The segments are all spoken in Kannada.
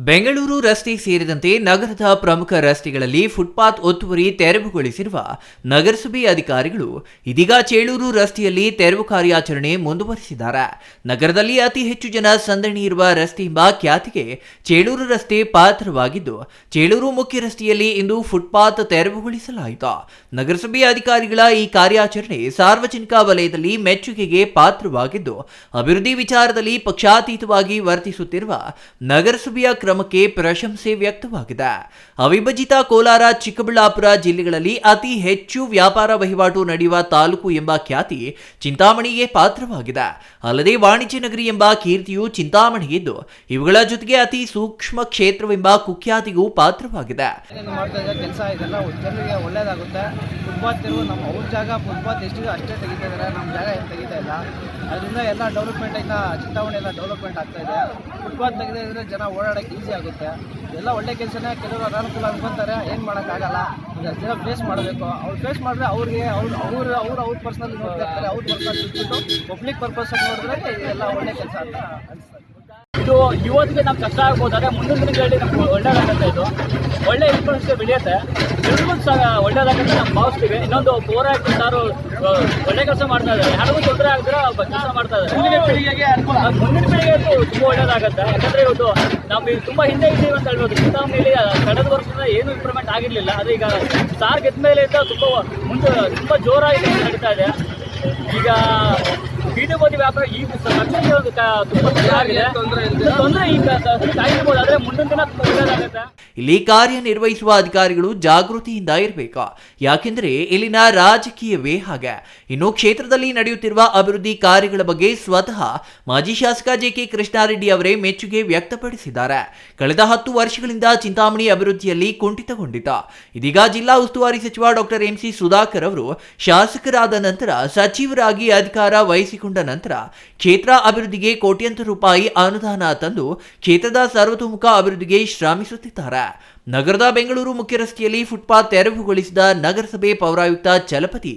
ಬೆಂಗಳೂರು ರಸ್ತೆ ಸೇರಿದಂತೆ ನಗರದ ಪ್ರಮುಖ ರಸ್ತೆಗಳಲ್ಲಿ ಫುಟ್ಪಾತ್ ಒತ್ತುವರಿ ತೆರವುಗೊಳಿಸಿರುವ ನಗರಸಭೆ ಅಧಿಕಾರಿಗಳು ಇದೀಗ ಚೇಳೂರು ರಸ್ತೆಯಲ್ಲಿ ತೆರವು ಕಾರ್ಯಾಚರಣೆ ಮುಂದುವರಿಸಿದ್ದಾರೆ. ನಗರದಲ್ಲಿ ಅತಿ ಹೆಚ್ಚು ಜನ ಸಂದಣಿ ಇರುವ ರಸ್ತೆ ಎಂಬ ಖ್ಯಾತಿಗೆ ಚೇಳೂರು ರಸ್ತೆ ಪಾತ್ರವಾಗಿದ್ದು, ಚೇಳೂರು ಮುಖ್ಯ ರಸ್ತೆಯಲ್ಲಿ ಇಂದು ಫುಟ್ಪಾತ್ ತೆರವುಗೊಳಿಸಲಾಯಿತು. ನಗರಸಭೆ ಅಧಿಕಾರಿಗಳ ಈ ಕಾರ್ಯಾಚರಣೆ ಸಾರ್ವಜನಿಕ ವಲಯದಲ್ಲಿ ಮೆಚ್ಚುಗೆಗೆ ಪಾತ್ರವಾಗಿದ್ದು, ಅಭಿವೃದ್ಧಿ ವಿಚಾರದಲ್ಲಿ ಪಕ್ಷಾತೀತವಾಗಿ ವರ್ತಿಸುತ್ತಿರುವ ನಗರಸಭೆಯ ಕ್ರಮಕ್ಕೆ ಪ್ರಶಂಸೆ ವ್ಯಕ್ತವಾಗಿದೆ. ಅವಿಭಜಿತ ಕೋಲಾರ, ಚಿಕ್ಕಬಳ್ಳಾಪುರ ಜಿಲ್ಲೆಗಳಲ್ಲಿ ಅತಿ ಹೆಚ್ಚು ವ್ಯಾಪಾರ ವಹಿವಾಟು ನಡೆಯುವ ತಾಲೂಕು ಎಂಬ ಖ್ಯಾತಿ ಚಿಂತಾಮಣಿಗೆ ಪಾತ್ರವಾಗಿದೆ. ಅಲ್ಲದೆ ವಾಣಿಜ್ಯ ನಗರಿ ಎಂಬ ಕೀರ್ತಿಯು ಚಿಂತಾಮಣಿಗಿದ್ದು, ಇವುಗಳ ಜೊತೆಗೆ ಅತಿ ಸೂಕ್ಷ್ಮ ಕ್ಷೇತ್ರವೆಂಬ ಕುಖ್ಯಾತಿಗೂ ಪಾತ್ರವಾಗಿದೆ. ಒಳ್ಳೇದಾಗುತ್ತೆ. ಫುಟ್ಪಾತ್ ನಮ್ಮ ಅವ್ರ ಜಾಗ ಫುಟ್ಪಾತ್ ಎಷ್ಟಿದೆ ಅಷ್ಟೇ ತೆಗಿತಾ ಇದ್ದಾರೆ, ನಮ್ಮ ಜಾಗ ಏನು ತೆಗಿತಾ ಇಲ್ಲ. ಅದರಿಂದ ಎಲ್ಲ ಡೆವಲಪ್ಮೆಂಟ್ ಆಯ್ತಾ, ಚಿಂತಾಮಣಿ ಎಲ್ಲ ಡೆವಲಪ್ಮೆಂಟ್ ಆಗ್ತಾ ಇದೆ. ಫುಟ್ಪಾತ್ ತೆಗೆದೇ ಇದ್ರೆ ಜನ ಓಡಾಡೋಕ್ಕೆ ಈಸಿ ಆಗುತ್ತೆ. ಎಲ್ಲ ಒಳ್ಳೆ ಕೆಲಸನೇ. ಕೆಲವರು ಅನಾನುಕೂಲ ಅನ್ಕೊಂತಾರೆ, ಏನು ಮಾಡೋಕ್ಕಾಗಲ್ಲ. ಜನ ಫೇಸ್ ಮಾಡಬೇಕು. ಅವ್ರು ಫೇಸ್ ಮಾಡಿದ್ರೆ ಅವ್ರಿಗೆ ಅವ್ರ ಪರ್ಸನಲ್ ನೋಡ್ತಾ ಇರ್ತಾರೆ. ಅವ್ರ ಪರ್ಸನಲ್ ಬಿಟ್ಬಿಟ್ಟು ಪಬ್ಲಿಕ್ ಪರ್ಪಸ್ ನೋಡಿದ್ರೆ ಎಲ್ಲ ಒಳ್ಳೆ ಕೆಲಸ ಅಂತ ಅನಿಸ್ತದೆ. ಇದು ಯುವತಿಗೆ ನಮ್ಗೆ ಕಷ್ಟ ಆಗ್ಬೋದು, ಆದರೆ ಮುಂದಿನ ದಿನಗಳಲ್ಲಿ ನಮ್ಗೆ ಒಳ್ಳೇದಾಗುತ್ತೆ. ಇದು ಒಳ್ಳೆ ಇನ್ಫ್ಲೂಯೆನ್ಸ್ ಬೆಳೆಯುತ್ತೆ, ಎಲ್ರಿಗೂ ಒಳ್ಳೇದಾಗುತ್ತೆ ನಾವು ಭಾವಿಸ್ತೀವಿ. ಇನ್ನೊಂದು 4 ಸಾರು ಒಳ್ಳೆ ಕೆಲಸ ಮಾಡ್ತಾ ಇದ್ದಾರೆ, ಯಾರಿಗೂ ತೊಂದರೆ ಆಗಿದ್ರೆ ಕೆಲಸ ಮಾಡ್ತಾ ಇದ್ದಾರೆ. ಮುಂದಿನ ಪೀಳಿಗೆಗೆ ತುಂಬ ಒಳ್ಳೇದಾಗುತ್ತೆ. ಯಾಕಂದರೆ ಇವತ್ತು ನಾವು ತುಂಬ ಹಿಂದೆ ಇದ್ದೀವಿ ಅಂತ ಹೇಳ್ಬೋದು. ಚಿಂತಾಮಣಿಯಲ್ಲಿ ಕಳೆದ ವರ್ಷದಿಂದ ಏನೂ ಇಂಪ್ರೂವ್ಮೆಂಟ್ ಆಗಿರಲಿಲ್ಲ, ಆದರೆ ಈಗ ಸಾರ್ ಗೆದ್ದ ಮೇಲೆ ತುಂಬ ಜೋರಾಗಿ ನಡೀತಾ ಇದೆ. ಈಗ ಬೀದಿ ಬದಿ ವ್ಯಾಪಾರ ಈ ತೊಂದರೆ ಈಗ ಆಗಿರ್ಬೋದು, ಆದರೆ ಮುಂದಿನ ದಿನ ತುಂಬ ಒಳ್ಳೆಯದಾಗುತ್ತೆ. ಇಲ್ಲಿ ಕಾರ್ಯನಿರ್ವಹಿಸುವ ಅಧಿಕಾರಿಗಳು ಜಾಗೃತಿಯಿಂದ ಇರಬೇಕು, ಯಾಕೆಂದರೆ ಇಲ್ಲಿನ ರಾಜಕೀಯವೇ ಹಾಗೆ. ಇನ್ನು ಕ್ಷೇತ್ರದಲ್ಲಿ ನಡೆಯುತ್ತಿರುವ ಅಭಿವೃದ್ಧಿ ಕಾರ್ಯಗಳ ಬಗ್ಗೆ ಸ್ವತಃ ಮಾಜಿ ಶಾಸಕ ಜೆ.ಕೆ. ಕೃಷ್ಣಾರೆಡ್ಡಿ ಅವರೇ ಮೆಚ್ಚುಗೆ ವ್ಯಕ್ತಪಡಿಸಿದ್ದಾರೆ. ಕಳೆದ 10 ವರ್ಷಗಳಿಂದ ಚಿಂತಾಮಣಿ ಅಭಿವೃದ್ಧಿಯಲ್ಲಿ ಕುಂಠಿತಗೊಂಡಿತ್ತು. ಇದೀಗ ಜಿಲ್ಲಾ ಉಸ್ತುವಾರಿ ಸಚಿವ ಡಾಕ್ಟರ್ ಎಂ.ಸಿ. ಸುಧಾಕರ್ ಅವರು ಶಾಸಕರಾದ ನಂತರ ಸಚಿವರಾಗಿ ಅಧಿಕಾರ ವಹಿಸಿಕೊಂಡ ನಂತರ ಕ್ಷೇತ್ರ ಅಭಿವೃದ್ಧಿಗೆ ಕೋಟ್ಯಂತರ ರೂಪಾಯಿ ಅನುದಾನ ತಂದು ಕ್ಷೇತ್ರದ ಸರ್ವತೋಮುಖ ಅಭಿವೃದ್ಧಿಗೆ ಶ್ರಮಿಸುತ್ತಿದ್ದಾರೆ. ನಗರದ ಬೆಂಗಳೂರು ಮುಖ್ಯ ರಸ್ತೆಯಲ್ಲಿ ಫುಟ್ಪಾತ್ ತೆರವುಗೊಳಿಸಿದ ನಗರಸಭೆ ಪೌರಾಯುಕ್ತ ಚಲಪತಿ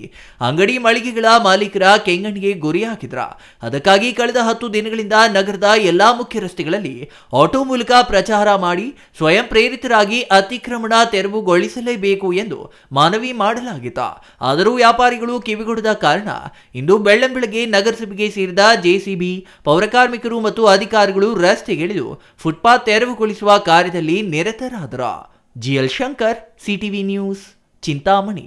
ಅಂಗಡಿ ಮಳಿಗೆಗಳ ಮಾಲೀಕರ ಕೆಂಗಣ್ಣಿಗೆ ಗುರಿ ಹಾಕಿದ್ರ. ಅದಕ್ಕಾಗಿ ಕಳೆದ 10 ದಿನಗಳಿಂದ ನಗರದ ಎಲ್ಲಾ ಮುಖ್ಯ ರಸ್ತೆಗಳಲ್ಲಿ ಆಟೋ ಮೂಲಕ ಪ್ರಚಾರ ಮಾಡಿ ಸ್ವಯಂ ಪ್ರೇರಿತರಾಗಿ ಅತಿಕ್ರಮಣ ತೆರವುಗೊಳಿಸಲೇಬೇಕು ಎಂದು ಮನವಿ ಮಾಡಲಾಗಿತ್ತು. ಆದರೂ ವ್ಯಾಪಾರಿಗಳು ಕಿವಿಗೊಡದ ಕಾರಣ ಇಂದು ಬೆಳ್ಳಂಬೆಳಗ್ಗೆ ನಗರಸಭೆಗೆ ಸೇರಿದ ಜೆಸಿಬಿ, ಪೌರಕಾರ್ಮಿಕರು ಮತ್ತು ಅಧಿಕಾರಿಗಳು ರಸ್ತೆಗಿಳಿದು ಫುಟ್ಪಾತ್ ತೆರವುಗೊಳಿಸುವ ಕಾರ್ಯದಲ್ಲಿ ನಿರತರಾದರು. GL Shankar, CTV news, Chintamani.